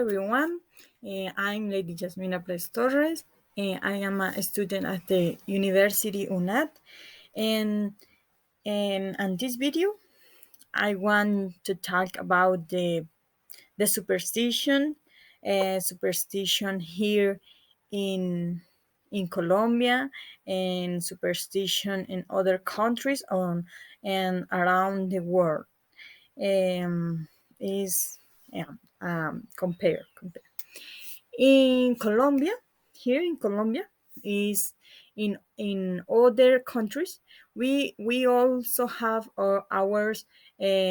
Everyone. I'm Lady Jasmina Pérez Torres. I am a student at the University UNAT. And, in this video, I want to talk about the superstition here in in Colombia, and superstition in other countries on and around the world. Um, is yeah, compare. In Colombia, here in Colombia, is in other countries, we also have our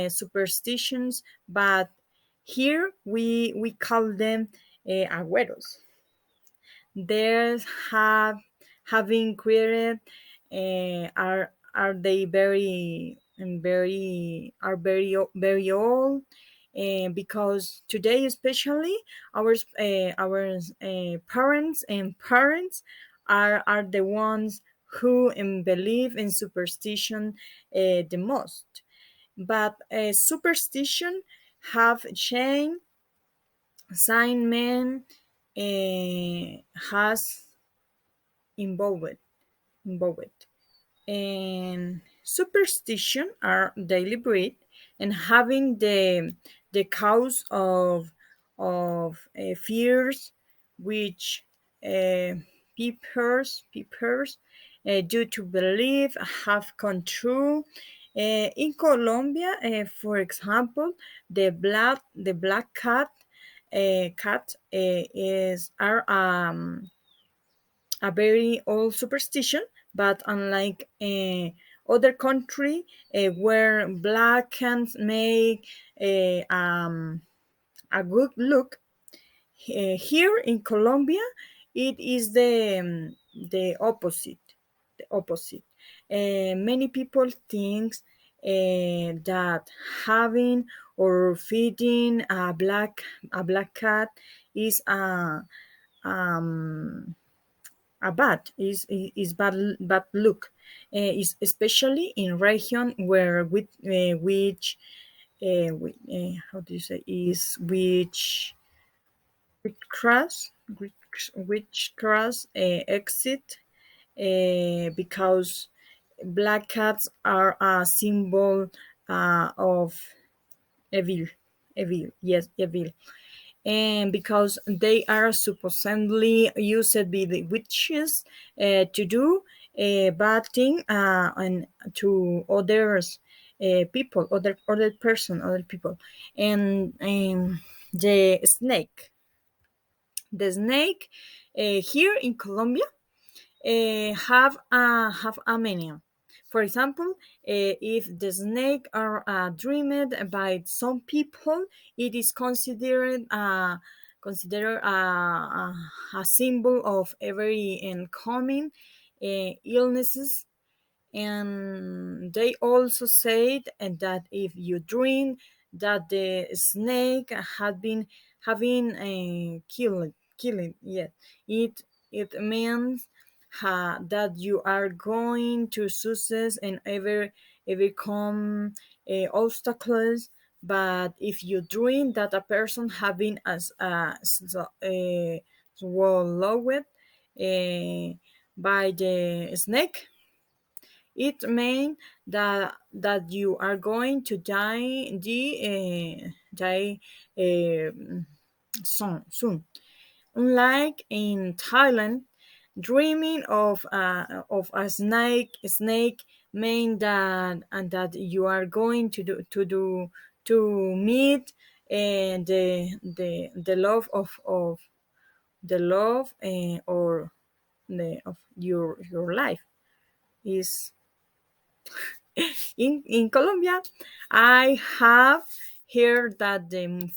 superstitions, but here we call them agüeros. There's having created, are they very old, because today especially our parents are the ones who believe in superstition the most. But superstition have changed. Sign man has involved. And superstition are deliberate and having the cause of fears, which uh, people due to believe have come true. In Colombia, for example, the black cat is are a very old superstition, but unlike other country where black can make a good look, here in Colombia it is the opposite. The opposite. Many people think that having or feeding a black cat is um, a bad look, is especially in region where how do you say is which cross exit, because black cats are a symbol of evil. Evil, and because they are supposedly used by the witches to do a bad thing, and to others, people, other people. And the snake here in Colombia have a meaning. For example, if the snake are dreamed by some people, it is considered a symbol of every incoming illnesses. And they also said that if you dream that the snake had been having a killing, yeah, it it means that you are going to success and overcome obstacles. But if you dream that a person having as swallowed by the snake, it means that you are going to die soon. Unlike in Thailand, dreaming of a snake mean that you are going to meet the love of the love or the of your life is. In Colombia, I have heard that the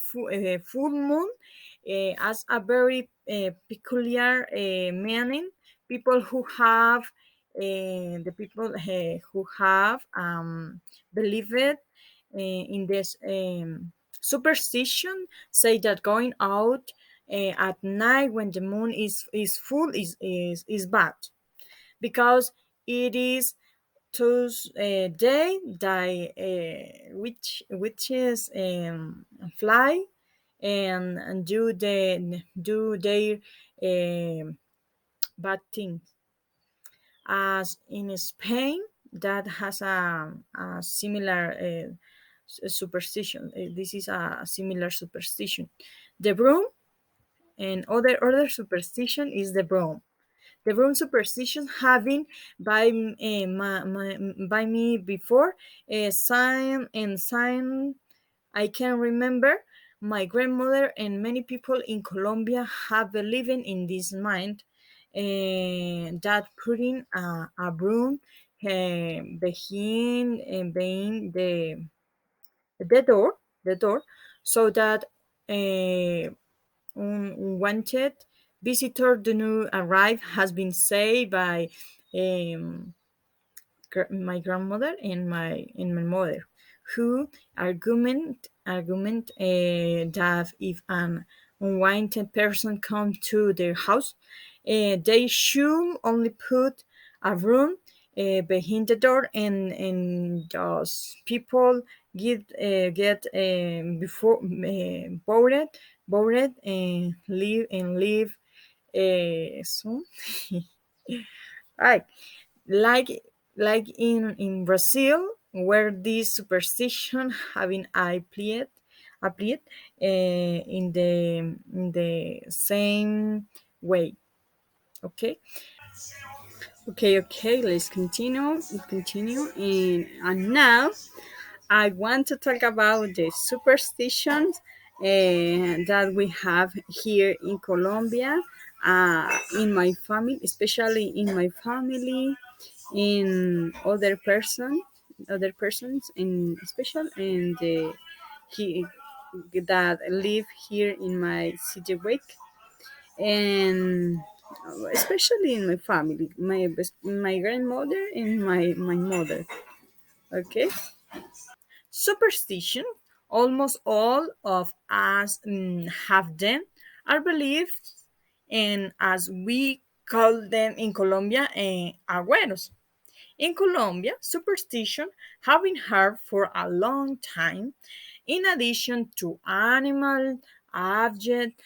full moon has a very peculiar meaning. People who have the people who have believed in this superstition say that going out at night when the moon is full is bad, because it is Tuesday, which is fly, and do their um bad things. As in Spain, that has a similar superstition. This is a similar superstition. The broom and other superstition is the broom. The broom superstition having by me before sign and sign. I can remember my grandmother and many people in Colombia have believed in this mind that putting a broom behind the door, so that unwanted visitor do not arrive has been said by um, my grandmother and my mother, who argument that if an unwanted person comes to their house, they should only put a room behind the door, and those people get before bored and leave soon. Right, like in Brazil, where this superstition having applied in the same way. Okay. Okay, let's continue. And now I want to talk about the superstitions that we have here in Colombia, in my family, especially in my family, in other persons, in special, and he that live here in my city wake, and especially in my family, my grandmother and my mother. Okay. Superstition, almost all of us have them, are beliefs, and as we call them in Colombia, agüeros. In Colombia, superstition have been heard for a long time. In addition to animal, object,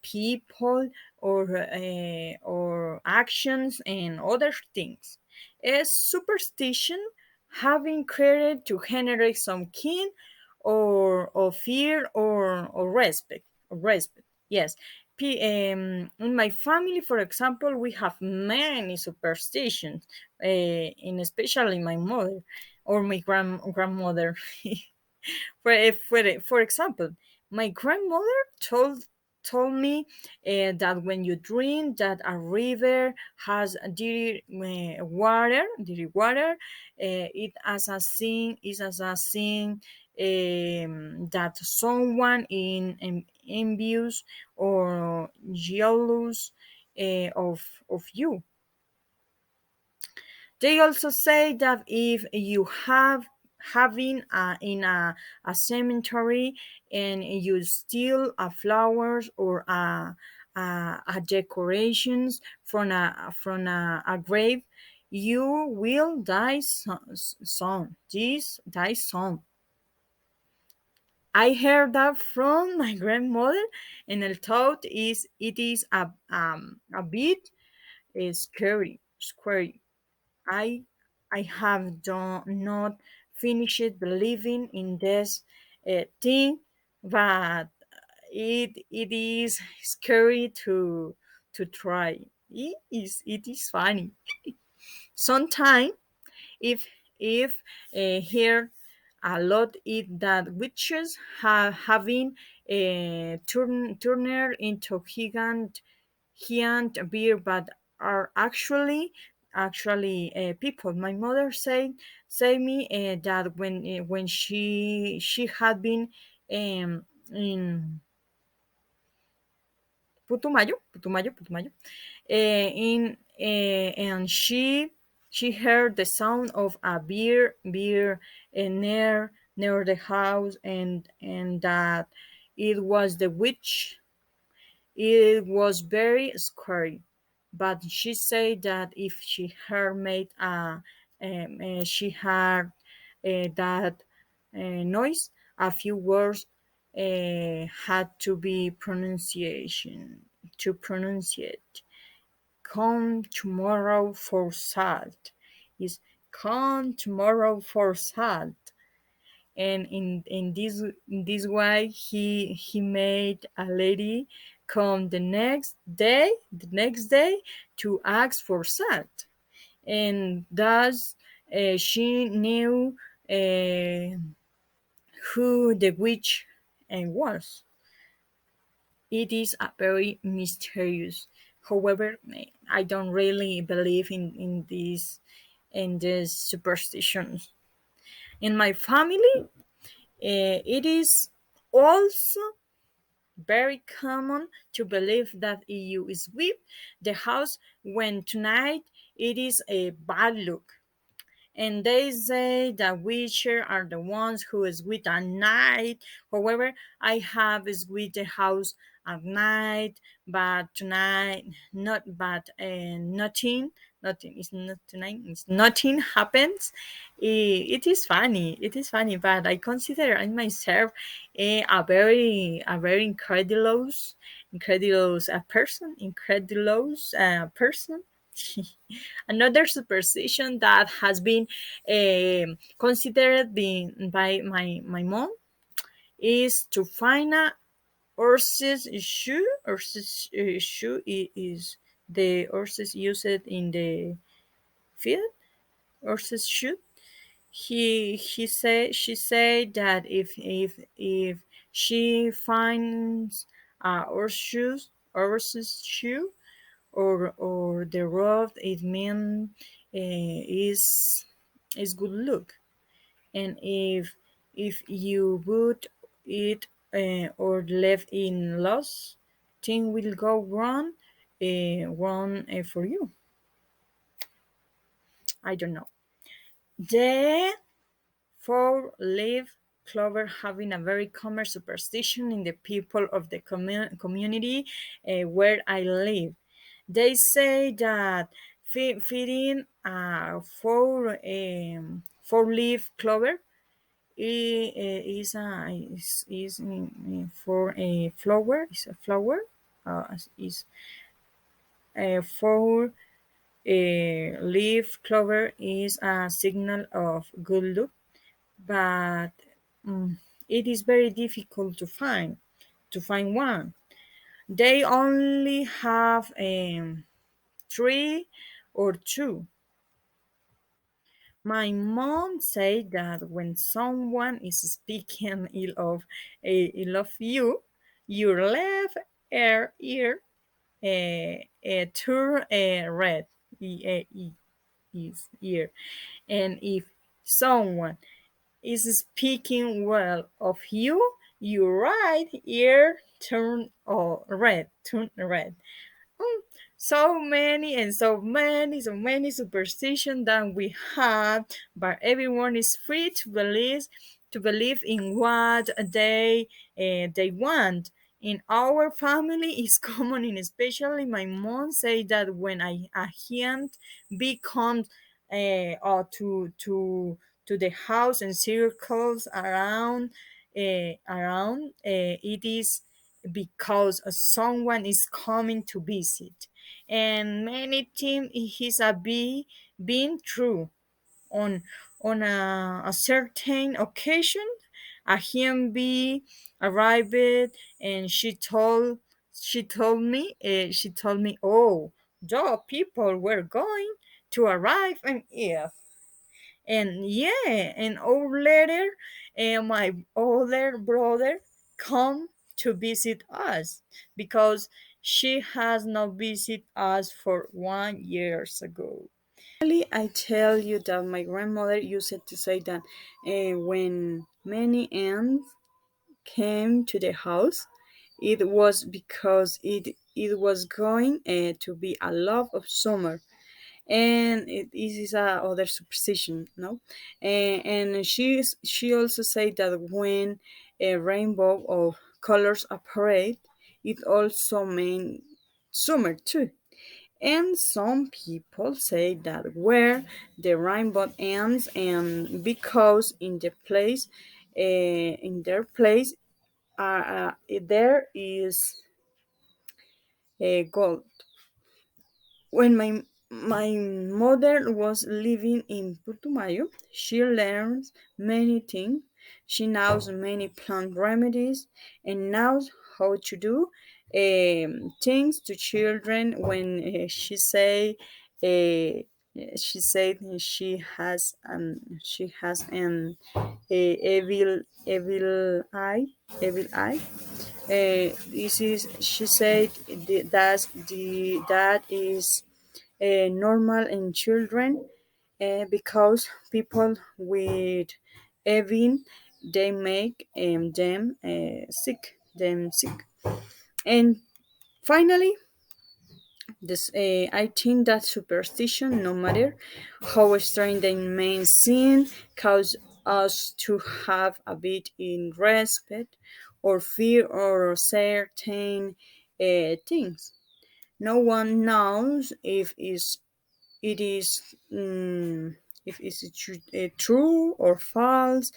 people, or actions and other things, a superstition have been created to generate some kin or fear or respect. Yes. In my family, for example, we have many superstitions, and especially my mother or my grandmother. For example, my grandmother told me that when you drink that a river has dirty water, it as a sin is as a sin, that someone in envious or jealous of you. They also say that if you having in a cemetery and you steal a flowers or a decorations from a grave, you will die soon. This die soon. I heard that from my grandmother, and I thought it is a bit scary. I I have not finished believing in this thing, but it is scary to try. It is funny. Sometimes if hear a lot it that witches having turned into giant beer, but are actually people. My mother say me that when she had been in Putumayo, and she heard the sound of a beer near the house, and that it was the witch. It was very scary, but she said that if she had made she heard that noise a few words, had to be pronunciation to pronounce it. Come tomorrow for salt is come tomorrow for salt. And in this way he made a lady come the next day to ask for salt, and thus she knew uh, who the witch was. It is a very mysterious. However, I don't really believe in this superstitions. In my family, it is also very common to believe that if you sweep the house when tonight, it is a bad luck. And they say that witches are the ones who is with at night. However, I have is with the house at night, but tonight not. But nothing is not tonight. Nothing happens. It is funny. It is funny, but I consider I myself a very incredulous person. Another superstition that has been considered by my mom is to find a horse's shoe. Is the horses used in the field. Horse's shoe. She said that if she finds a horse's shoe, or the road, it means is good luck. And if you put it or left in loss, thing will go wrong for you. I don't know. The four-leaf clover having a very common superstition in the people of the community where I live. They say that feeding a four-leaf clover for a flower. Is a flower. Is a four leaf clover is a signal of good luck, but mm, it is very difficult to find one. They only have three or two. My mom said that when someone is speaking ill of you, your left ear turn red. Is ear, and if someone is speaking well of you, your right ear turn red. Mm, So many and so many superstitions that we have, but everyone is free to believe in what they want. In our family, is common, and especially my mom say that when a hand becomes to the house and circles around, it is because someone is coming to visit, and many things is being true. On on a certain occasion, a human bee arrived, and she told me, oh, the people were going to arrive on Earth. And yeah, an hour later, my older brother come to visit us, because she has not visited us for 1 years ago. Really, I tell you that my grandmother used to say that when many ants came to the house, it was because it was going to be a lot of summer, and this is a other superstition, no? And she also said that when a rainbow of colors appeared, it also meant summer too. And some people say that where the rainbow ends, and because in their place, there is gold. When my mother was living in Putumayo, she learned many things. She knows many plant remedies and knows how to do things to children. When she said she has an evil eye. This is she said that is normal in children because people with Evin they make them sick. And finally, this I think that superstition, no matter how strange they may seem, cause us to have a bit in respect or fear or certain things. No one knows it is if it's true or false,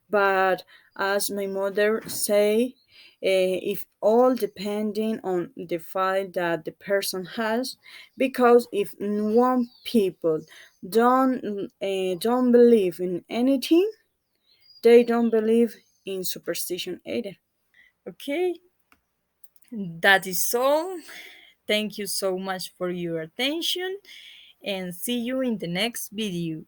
but as my mother say, if all depending on the file that the person has, because if one people don't believe in anything, they don't believe in superstition either. Okay, that is all. Thank you so much for your attention and see you in the next video.